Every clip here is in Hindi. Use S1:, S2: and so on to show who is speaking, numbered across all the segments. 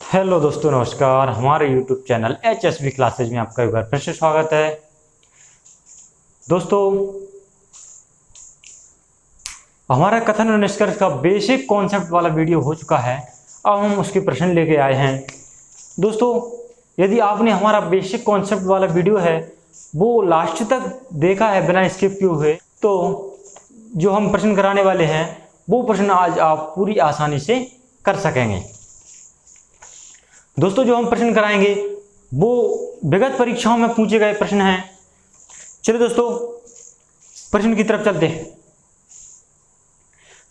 S1: हेलो दोस्तों, नमस्कार। हमारे YouTube चैनल HSV क्लासेज में आपका एक बार फिर से स्वागत है। दोस्तों, हमारा कथन और निष्कर्ष का बेसिक कॉन्सेप्ट वाला वीडियो हो चुका है। अब हम उसके प्रश्न लेके आए हैं। दोस्तों, यदि आपने हमारा बेसिक कॉन्सेप्ट वाला वीडियो है वो लास्ट तक देखा है बिना स्किप किए हुए, तो जो हम प्रश्न कराने वाले हैं वो प्रश्न आज आप पूरी आसानी से कर सकेंगे। दोस्तों, जो हम प्रश्न कराएंगे वो विगत परीक्षाओं में पूछे गए प्रश्न हैं। चलिए दोस्तों, प्रश्न की तरफ चलते हैं।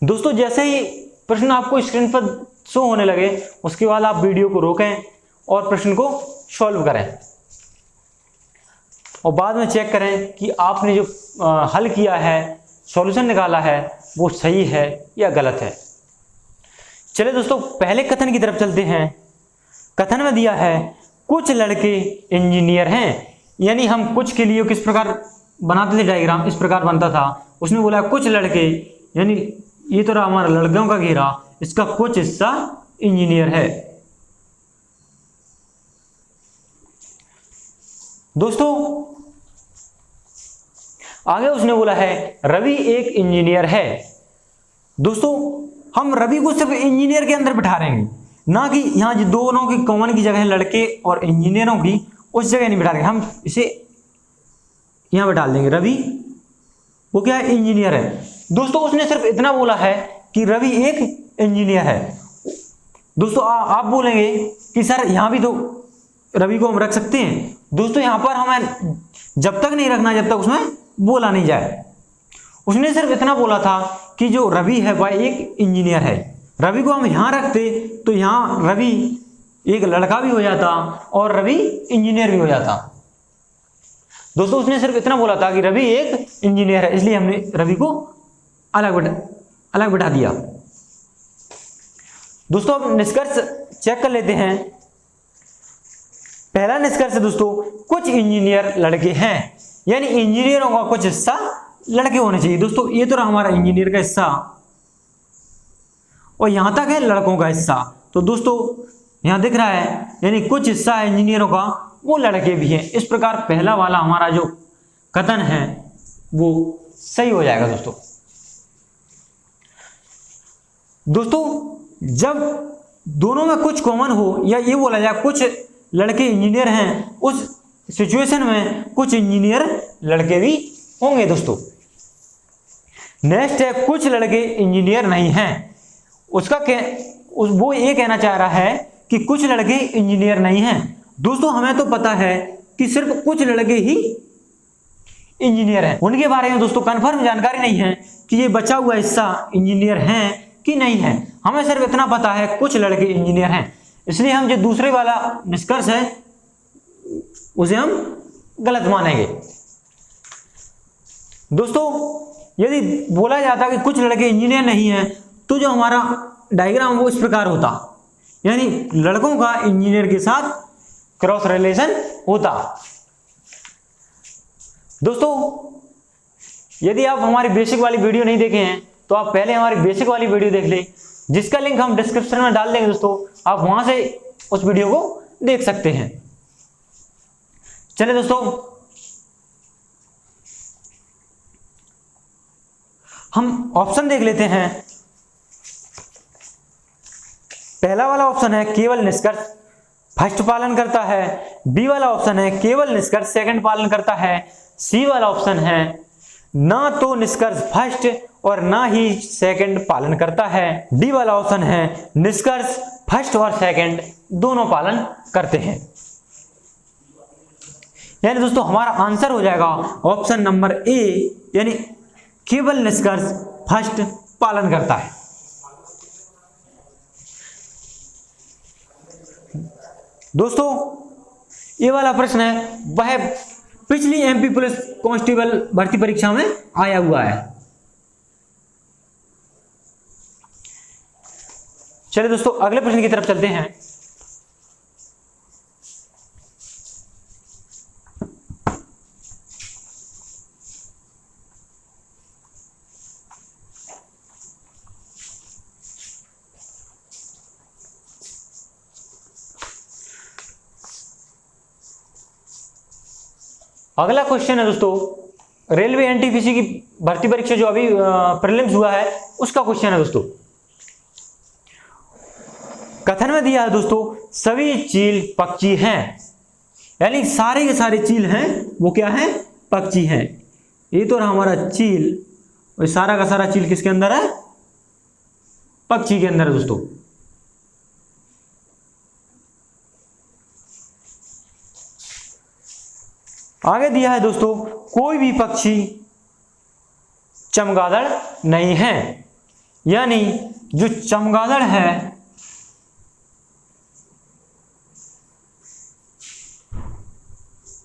S1: दोस्तों, जैसे ही प्रश्न आपको स्क्रीन पर शो होने लगे उसके बाद आप वीडियो को रोकें और प्रश्न को सॉल्व करें और बाद में चेक करें कि आपने जो हल किया है, सॉल्यूशन निकाला है, वो सही है या गलत है। चलिए दोस्तों, पहले कथन की तरफ चलते हैं। कथन में दिया है कुछ लड़के इंजीनियर हैं, यानी हम कुछ के लिए किस प्रकार बनाते थे, डायग्राम इस प्रकार बनता था। उसने बोला कुछ लड़के, यानी ये तो रहा हमारा लड़कों का घेरा, इसका कुछ हिस्सा इंजीनियर है। दोस्तों, आगे उसने बोला है रवि एक इंजीनियर है। दोस्तों, हम रवि को सिर्फ इंजीनियर के अंदर बिठा रहे हैं, ना कि यहाँ जो दोनों की कॉमन की जगह है लड़के और इंजीनियरों की, उस जगह नहीं बिठा रहे। हम इसे यहाँ बिठा देंगे, रवि वो क्या है, इंजीनियर है। दोस्तों, उसने सिर्फ इतना बोला है कि रवि एक इंजीनियर है। दोस्तों, आप बोलेंगे कि सर यहाँ भी तो रवि को हम रख सकते हैं। दोस्तों, यहाँ पर हमें जब तक नहीं रखना जब तक उसमें बोला नहीं जाए। उसने सिर्फ इतना बोला था कि जो रवि है वह एक इंजीनियर है। रवि को हम यहां रखते तो यहां रवि एक लड़का भी हो जाता और रवि इंजीनियर भी हो जाता। दोस्तों, उसने सिर्फ इतना बोला था कि रवि एक इंजीनियर है, इसलिए हमने रवि को अलग बिठा दिया। दोस्तों, अब निष्कर्ष चेक कर लेते हैं। पहला निष्कर्ष है दोस्तों, कुछ इंजीनियर लड़के हैं, यानी इंजीनियरों का कुछ हिस्सा लड़के होने चाहिए। दोस्तों, ये तो रहा हमारा इंजीनियर का हिस्सा और यहां तक है लड़कों का हिस्सा। तो दोस्तों, यहां दिख रहा है यानी कुछ हिस्सा है इंजीनियरों का, वो लड़के भी हैं। इस प्रकार पहला वाला हमारा जो कथन है वो सही हो जाएगा। दोस्तों, जब दोनों में कुछ कॉमन हो या ये बोला जाए कुछ लड़के इंजीनियर हैं, उस सिचुएशन में कुछ इंजीनियर लड़के भी होंगे। दोस्तों, नेक्स्ट है कुछ लड़के इंजीनियर नहीं हैं। वो ये कहना चाह रहा है कि कुछ लड़के इंजीनियर नहीं हैं। दोस्तों, हमें तो पता है कि सिर्फ कुछ लड़के ही इंजीनियर हैं। उनके बारे में दोस्तों कंफर्म जानकारी नहीं है कि ये बचा हुआ हिस्सा इंजीनियर हैं कि नहीं है। हमें सिर्फ इतना पता है कुछ लड़के इंजीनियर हैं, इसलिए हम जो दूसरे वाला निष्कर्ष है उसे हम गलत मानेंगे। दोस्तों, यदि बोला जाता कि कुछ लड़के इंजीनियर नहीं हैं तो जो हमारा डायग्राम वो इस प्रकार होता, यानी लड़कों का इंजीनियर के साथ क्रॉस रिलेशन होता। दोस्तों, यदि आप हमारी बेसिक वाली वीडियो नहीं देखे हैं तो आप पहले हमारी बेसिक वाली वीडियो देख लें, जिसका लिंक हम डिस्क्रिप्शन में डाल देंगे। दोस्तों, आप वहां से उस वीडियो को देख सकते हैं। चलिए दोस्तों, हम ऑप्शन देख लेते हैं। पहला वाला ऑप्शन है केवल निष्कर्ष फर्स्ट पालन करता है। बी वाला ऑप्शन है केवल निष्कर्ष सेकंड पालन करता है। सी वाला ऑप्शन है ना तो निष्कर्ष फर्स्ट और ना ही सेकंड पालन करता है। डी वाला ऑप्शन है निष्कर्ष फर्स्ट और सेकंड दोनों पालन करते हैं। यानी दोस्तों, हमारा आंसर हो जाएगा ऑप्शन नंबर ए, यानी केवल निष्कर्ष फर्स्ट पालन करता है। दोस्तों, ये वाला प्रश्न है वह पिछली एमपी पुलिस कांस्टेबल भर्ती परीक्षा में आया हुआ है। चलिए दोस्तों, अगले प्रश्न की तरफ चलते हैं। अगला क्वेश्चन है दोस्तों रेलवे एनटीपीसी की भर्ती परीक्षा जो अभी प्रीलिम्स हुआ है उसका क्वेश्चन है दोस्तों। कथन में दिया है दोस्तों सभी चील पक्षी हैं, यानी सारे के सारे चील हैं वो क्या है, पक्षी हैं। ये तो रहा हमारा चील, और सारा का सारा चील किसके अंदर है, पक्षी के अंदर है दोस्तों। आगे दिया है दोस्तों कोई भी पक्षी चमगादड़ नहीं है, यानी जो चमगादड़ है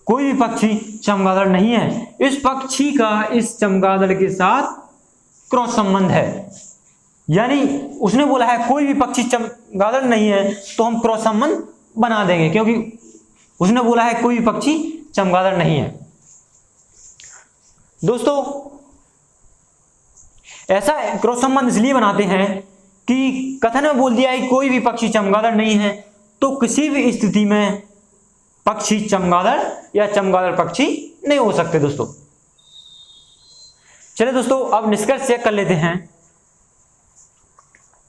S1: कोई भी पक्षी चमगादड़ नहीं है। इस पक्षी का इस चमगादड़ के साथ क्रॉस संबंध है, यानी उसने बोला है कोई भी पक्षी चमगादड़ नहीं है तो हम क्रॉस संबंध बना देंगे, क्योंकि उसने बोला है कोई भी पक्षी चमगादड़ नहीं है। दोस्तों ऐसा क्रॉस संबंध इसलिए बनाते हैं कि कथन में बोल दिया है कोई भी पक्षी चमगादड़ नहीं है, तो किसी भी स्थिति में पक्षी चमगादड़ या चमगादड़ पक्षी नहीं हो सकते दोस्तों। चलिए दोस्तों अब निष्कर्ष चेक कर लेते हैं।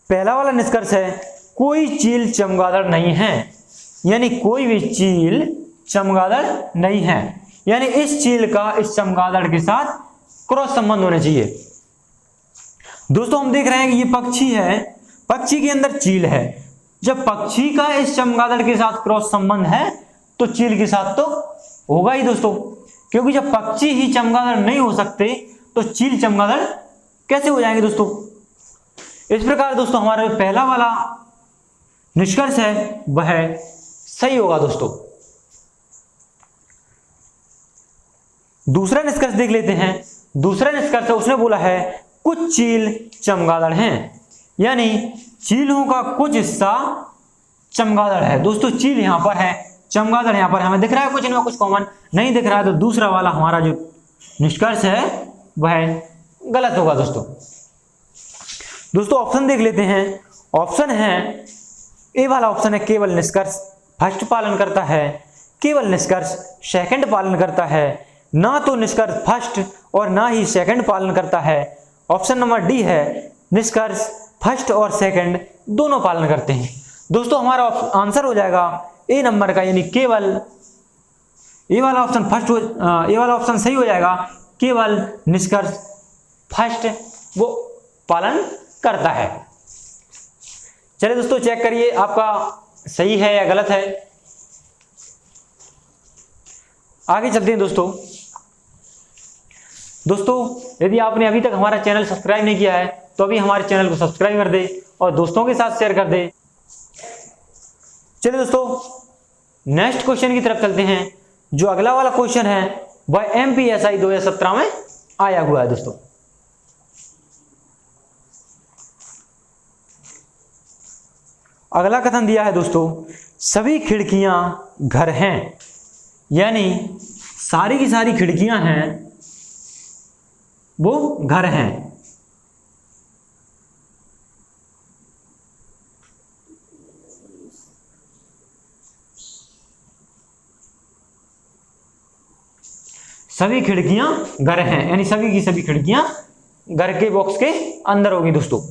S1: पहला वाला निष्कर्ष है कोई चील चमगादड़ नहीं है, यानी कोई भी चील चमगादड़ नहीं है, यानी इस चील का इस चमगादड़ के साथ क्रॉस संबंध होने चाहिए। दोस्तों हम देख रहे हैं कि ये पक्षी है, पक्षी के अंदर चील है, जब पक्षी का इस चमगादड़ के साथ क्रॉस संबंध है तो चील के साथ तो होगा ही दोस्तों, क्योंकि जब पक्षी ही चमगादड़ नहीं हो सकते तो चील चमगादड़ कैसे हो जाएंगे दोस्तों। इस प्रकार दोस्तों हमारा पहला वाला निष्कर्ष है वह सही होगा दोस्तों। दूसरा निष्कर्ष देख लेते हैं। दूसरा निष्कर्ष उसने बोला है कुछ चील चमगादड़ हैं, यानी चीलों का कुछ हिस्सा चमगादड़ है। दोस्तों चील यहां पर है, चमगादड़ यहां पर हमें दिख रहा है, कुछ इनमें कुछ कॉमन नहीं दिख रहा है, तो दूसरा वाला हमारा जो निष्कर्ष है वह गलत होगा दोस्तों। दोस्तों ऑप्शन देख लेते हैं। ऑप्शन है ए वाला ऑप्शन है केवल निष्कर्ष फर्स्ट पालन करता है, केवल निष्कर्ष सेकंड पालन करता है, ना तो निष्कर्ष फर्स्ट और ना ही सेकंड पालन करता है। ऑप्शन नंबर डी है निष्कर्ष फर्स्ट और सेकंड दोनों पालन करते हैं। दोस्तों हमारा आंसर हो जाएगा ए नंबर का, यानी केवल ए वाला ऑप्शन फर्स्ट ए वाला ऑप्शन सही हो जाएगा, केवल निष्कर्ष फर्स्ट वो पालन करता है। चलिए दोस्तों चेक करिए आपका सही है या गलत है। आगे चलते हैं दोस्तों। दोस्तों यदि आपने अभी तक हमारा चैनल सब्सक्राइब नहीं किया है तो अभी हमारे चैनल को सब्सक्राइब कर दे और दोस्तों के साथ शेयर कर दे। चलिए दोस्तों नेक्स्ट क्वेश्चन की तरफ चलते हैं। जो अगला वाला क्वेश्चन है वह एमपीएसआई 2017 में आया हुआ है दोस्तों। अगला कथन दिया है दोस्तों सभी खिड़कियां घर हैं, यानी सारी की सारी खिड़कियां हैं वो घर हैं। सभी खिड़कियां घर हैं, यानी सभी की सभी खिड़कियां घर के बॉक्स के अंदर होगी दोस्तों।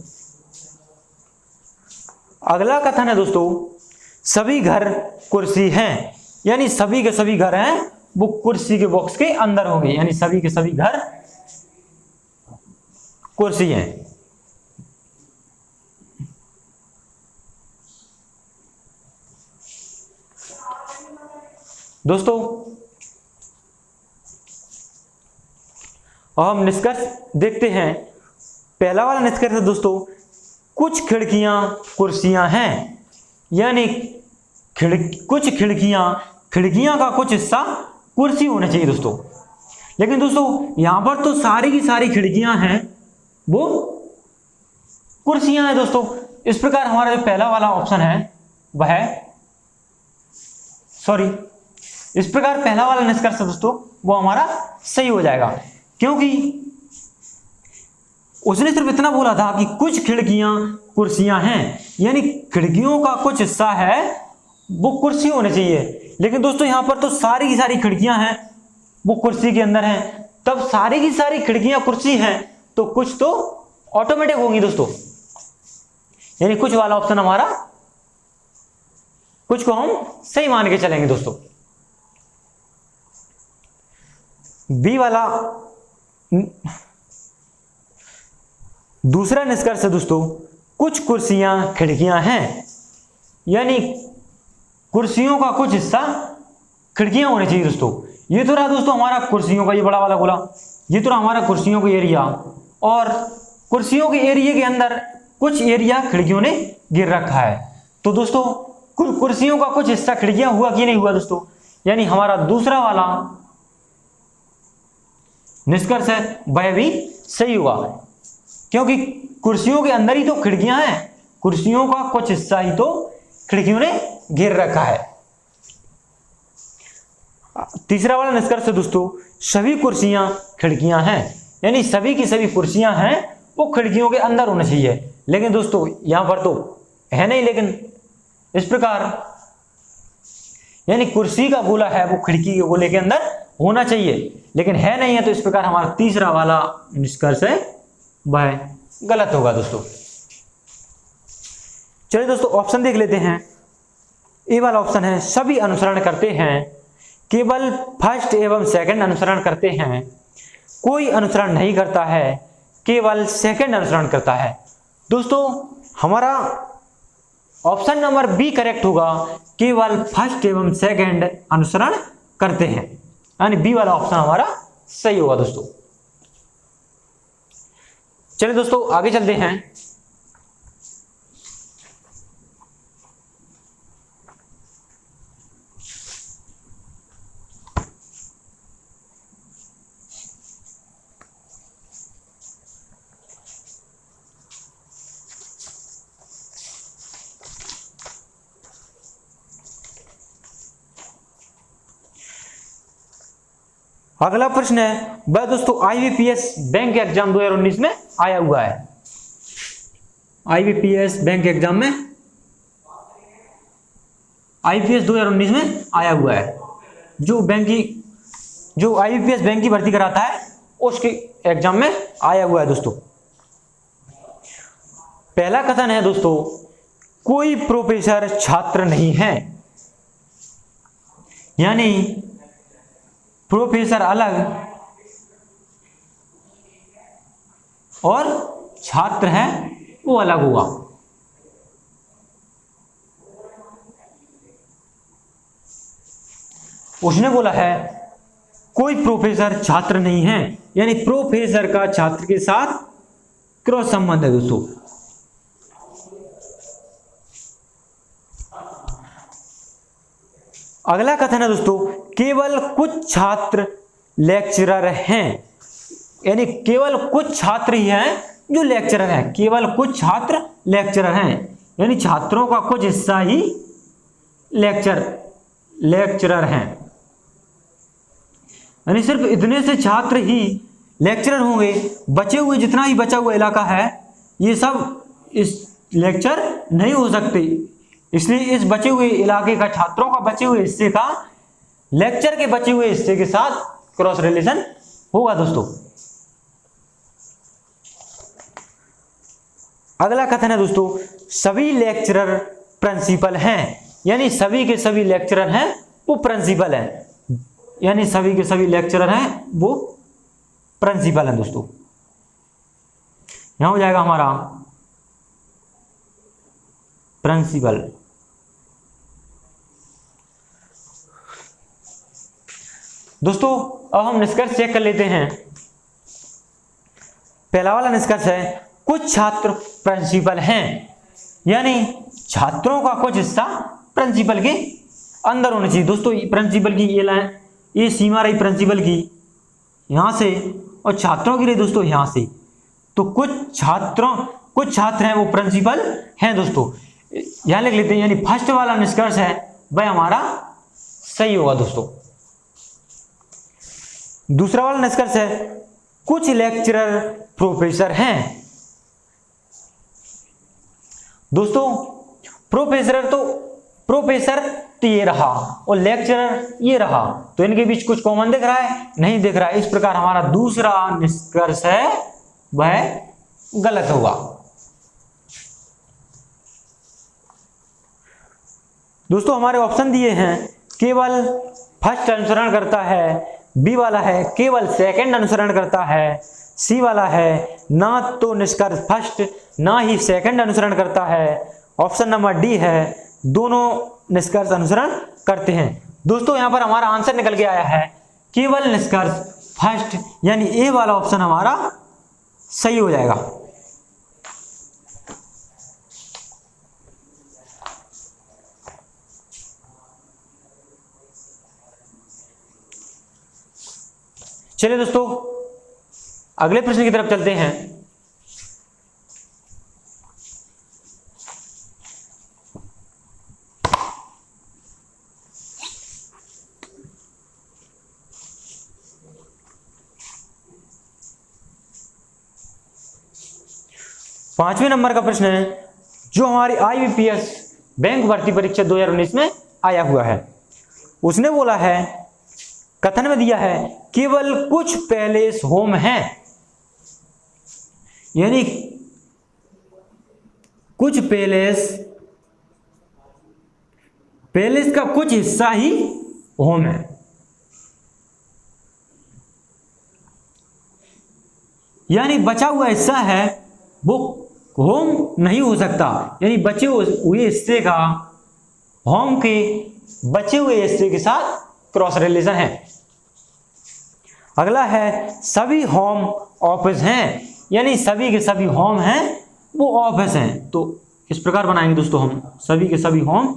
S1: अगला कथन है दोस्तों सभी घर कुर्सी हैं, यानी सभी के सभी घर हैं वो कुर्सी के बॉक्स के अंदर होंगे, यानी सभी के सभी घर कुर्सी हैं। दोस्तों अब हम निष्कर्ष देखते हैं। पहला वाला निष्कर्ष है दोस्तों कुछ खिड़कियां कुर्सियां हैं, यानी कुछ खिड़कियां का कुछ हिस्सा कुर्सी होना चाहिए दोस्तों। लेकिन दोस्तों यहां पर तो सारी की सारी खिड़कियां हैं वो कुर्सियां हैं दोस्तों। इस प्रकार हमारा जो पहला वाला ऑप्शन है वह इस प्रकार पहला वाला निष्कर्ष है दोस्तों वो हमारा सही हो जाएगा, क्योंकि उसने सिर्फ इतना बोला था कि कुछ खिड़कियां कुर्सियां हैं, यानी खिड़कियों का कुछ हिस्सा है वो कुर्सी होने चाहिए। लेकिन दोस्तों यहां पर तो सारी की सारी खिड़कियां हैं वो कुर्सी के अंदर हैं, तब सारी की सारी खिड़कियां कुर्सी हैं, तो कुछ तो ऑटोमेटिक होंगी दोस्तों। यानी कुछ वाला ऑप्शन हमारा, कुछ को हम सही मान के चलेंगे दोस्तों। बी वाला दूसरा निष्कर्ष है दोस्तों, कुछ कुर्सियां खिड़कियां हैं, यानी कुर्सियों का कुछ हिस्सा खिड़कियां होनी चाहिए दोस्तों। ये तो रहा दोस्तों हमारा कुर्सियों का ये बड़ा वाला गोला, ये तो रहा हमारा कुर्सियों का एरिया, और कुर्सियों के एरिया के अंदर कुछ एरिया खिड़कियों ने घेर रखा है। तो दोस्तों कुर्सियों का कुछ हिस्सा खिड़कियां हुआ कि नहीं हुआ दोस्तों, यानी हमारा दूसरा वाला निष्कर्ष है वह भी सही हुआ, क्योंकि कुर्सियों के अंदर ही तो खिड़कियां हैं, कुर्सियों का कुछ हिस्सा ही तो खिड़कियों ने घेर रखा है। तीसरा वाला निष्कर्ष है दोस्तों, सभी कुर्सियां खिड़कियां हैं, यानी सभी की सभी कुर्सियां हैं वो खिड़कियों के अंदर होना चाहिए। लेकिन दोस्तों यहां पर तो है नहीं, लेकिन इस प्रकार यानी कुर्सी का गोला है वो खिड़की के गोले के अंदर होना चाहिए, लेकिन है नहीं है, तो इस प्रकार हमारा तीसरा वाला निष्कर्ष है वह गलत होगा दोस्तों। चलिए दोस्तों ऑप्शन देख लेते हैं। ए वाला ऑप्शन है सभी अनुसरण करते हैं, केवल फर्स्ट एवं सेकंड अनुसरण करते हैं, कोई अनुसरण नहीं करता है, केवल सेकंड अनुसरण करता है। दोस्तों हमारा ऑप्शन नंबर बी करेक्ट होगा, केवल फर्स्ट एवं सेकंड अनुसरण करते हैं, यानी बी वाला ऑप्शन हमारा सही होगा दोस्तों। चलिए दोस्तों आगे चलते हैं। अगला प्रश्न है वह दोस्तों आईबीपीएस बैंक एग्जाम 2019 में आया हुआ है। आईबीपीएस बैंक एग्जाम में आईपीएस 2019 में आया हुआ है, जो आईबीपीएस बैंक की भर्ती कराता है उसके एग्जाम में आया हुआ है दोस्तों। पहला कथन है दोस्तों, कोई प्रोफेसर छात्र नहीं है, यानी प्रोफेसर अलग और छात्र है वो अलग हुआ। उसने बोला है कोई प्रोफेसर छात्र नहीं है, यानी प्रोफेसर का छात्र के साथ क्रॉस संबंध है दोस्तों। अगला कथन है दोस्तों, केवल कुछ छात्र लेक्चरर हैं, यानी केवल कुछ छात्र ही हैं जो लेक्चरर हैं, केवल कुछ छात्र लेक्चरर हैं, यानी छात्रों का कुछ हिस्सा ही लेक्चरर हैं, यानी सिर्फ इतने से छात्र ही लेक्चरर होंगे, बचे हुए जितना ही बचा हुआ इलाका है ये सब इस लेक्चर नहीं हो सकते, इसलिए इस बचे हुए इलाके का छात्रों का बचे हुए हिस्से का लेक्चर के बचे हुए हिस्से के साथ क्रॉस रिलेशन होगा दोस्तों। अगला कथन है दोस्तों, सभी लेक्चरर प्रिंसिपल हैं, यानी सभी के सभी लेक्चरर हैं वो प्रिंसिपल हैं, यानी सभी के सभी लेक्चरर हैं वो प्रिंसिपल हैं दोस्तों। यहां हो जाएगा हमारा प्रिंसिपल। दोस्तों अब हम निष्कर्ष चेक कर लेते हैं। पहला वाला निष्कर्ष है कुछ छात्र प्रिंसिपल हैं, यानी छात्रों का कुछ हिस्सा प्रिंसिपल के अंदर होना चाहिए दोस्तों। प्रिंसिपल की ये लाइन, ये सीमा रही प्रिंसिपल की यहां से, और छात्रों की रही दोस्तों यहां से, तो कुछ छात्र हैं वो प्रिंसिपल हैं दोस्तों। यहां लिख लेते हैं, यानी फर्स्ट वाला निष्कर्ष है वह हमारा सही होगा दोस्तों। दूसरा वाला निष्कर्ष है कुछ लेक्चरर प्रोफेसर हैं। दोस्तों प्रोफेसर तो प्रोफेसर तो ये रहा और लेक्चरर ये रहा, तो इनके बीच कुछ कॉमन दिख रहा है? नहीं दिख रहा है। इस प्रकार हमारा दूसरा निष्कर्ष है वह गलत होगा। दोस्तों हमारे ऑप्शन दिए हैं, केवल फर्स्ट अनुसरण करता है, बी वाला है केवल सेकंड अनुसरण करता है, सी वाला है ना तो निष्कर्ष फर्स्ट ना ही सेकंड अनुसरण करता है, ऑप्शन नंबर डी है दोनों निष्कर्ष अनुसरण करते हैं। दोस्तों यहां पर हमारा आंसर निकल के आया है केवल निष्कर्ष फर्स्ट, यानी ए वाला ऑप्शन हमारा सही हो जाएगा। चलिए दोस्तों अगले प्रश्न की तरफ चलते हैं। पांचवें नंबर का प्रश्न है जो हमारी IBPS बैंक भर्ती परीक्षा 2019 में आया हुआ है। उसने बोला है, कथन में दिया है केवल कुछ पैलेस होम हैं, यानी कुछ पैलेस का कुछ हिस्सा ही होम है, यानी बचा हुआ हिस्सा है वो होम नहीं हो सकता, यानी बचे हुए हिस्से का होम के बचे हुए हिस्से के साथ क्रॉस रिलेशन है। अगला है सभी होम ऑफिस हैं, यानी सभी के सभी होम हैं वो ऑफिस हैं। तो किस प्रकार बनाएंगे दोस्तों हम, सभी के सभी होम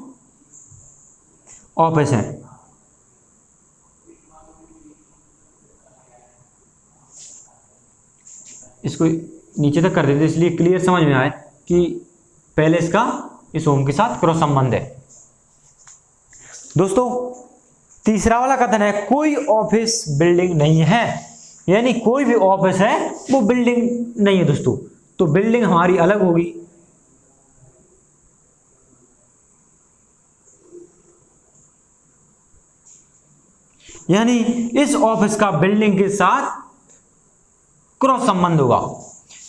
S1: ऑफिस हैं। इसको नीचे तक कर देते इसलिए क्लियर समझ में आए कि पहले इसका इस होम के साथ क्रॉस संबंध है। दोस्तों तीसरा वाला कथन है कोई ऑफिस बिल्डिंग नहीं है, यानी कोई भी ऑफिस है वो बिल्डिंग नहीं है दोस्तों, तो बिल्डिंग हमारी अलग होगी। यानी इस ऑफिस का बिल्डिंग के साथ क्रॉस संबंध होगा,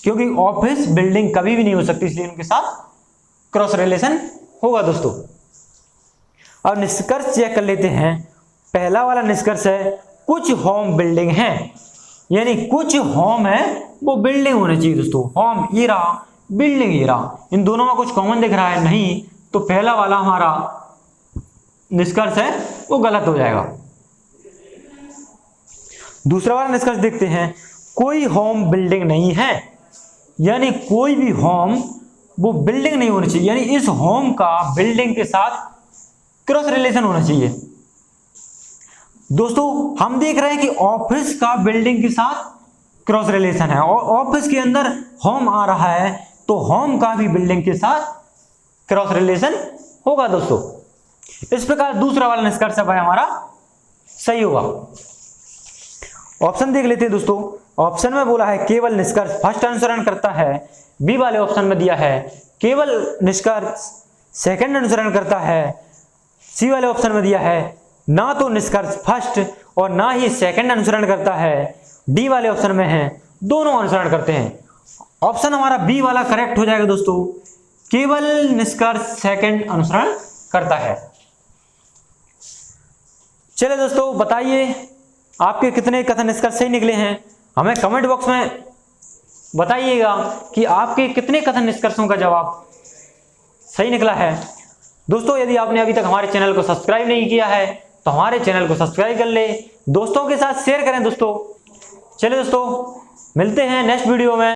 S1: क्योंकि ऑफिस बिल्डिंग कभी भी नहीं हो सकती, इसलिए उनके साथ क्रॉस रिलेशन होगा दोस्तों। अब निष्कर्ष चेक कर लेते हैं। पहला वाला निष्कर्ष है कुछ होम बिल्डिंग हैं, यानी कुछ होम है वो बिल्डिंग होने चाहिए दोस्तों। होम ये रहा, बिल्डिंग ये रहा, इन दोनों में कुछ कॉमन दिख रहा है नहीं, तो पहला वाला हमारा निष्कर्ष है वो गलत हो जाएगा। दूसरा वाला निष्कर्ष देखते हैं, कोई होम बिल्डिंग नहीं है, यानी कोई भी होम वो बिल्डिंग नहीं होनी चाहिए, यानी इस होम का बिल्डिंग के साथ क्रॉस रिलेशन होना चाहिए। दोस्तों हम देख रहे हैं कि ऑफिस का बिल्डिंग के साथ क्रॉस रिलेशन है और ऑफिस के अंदर होम आ रहा है, तो होम का भी बिल्डिंग के साथ क्रॉस रिलेशन होगा दोस्तों। इस प्रकार दूसरा वाला निष्कर्ष है हमारा सही होगा। ऑप्शन देख लेते हैं दोस्तों। ऑप्शन में बोला है केवल निष्कर्ष फर्स्ट अनुसरण करता है, बी वाले ऑप्शन में दिया है केवल निष्कर्ष सेकंड अनुसरण करता है, सी वाले ऑप्शन में दिया है ना तो निष्कर्ष फर्स्ट और ना ही सेकंड अनुसरण करता है, डी वाले ऑप्शन में है दोनों अनुसरण करते हैं। ऑप्शन हमारा बी वाला करेक्ट हो जाएगा दोस्तों, केवल निष्कर्ष सेकंड अनुसरण करता है। चलिए दोस्तों बताइए आपके कितने कथन निष्कर्ष सही निकले हैं, हमें कमेंट बॉक्स में बताइएगा कि आपके कितने कथन निष्कर्षों का जवाब सही निकला है। दोस्तों यदि आपने अभी तक हमारे चैनल को सब्सक्राइब नहीं किया है तो हमारे चैनल को सब्सक्राइब कर ले, दोस्तों के साथ शेयर करें दोस्तों। चलिए दोस्तों मिलते हैं नेक्स्ट वीडियो में।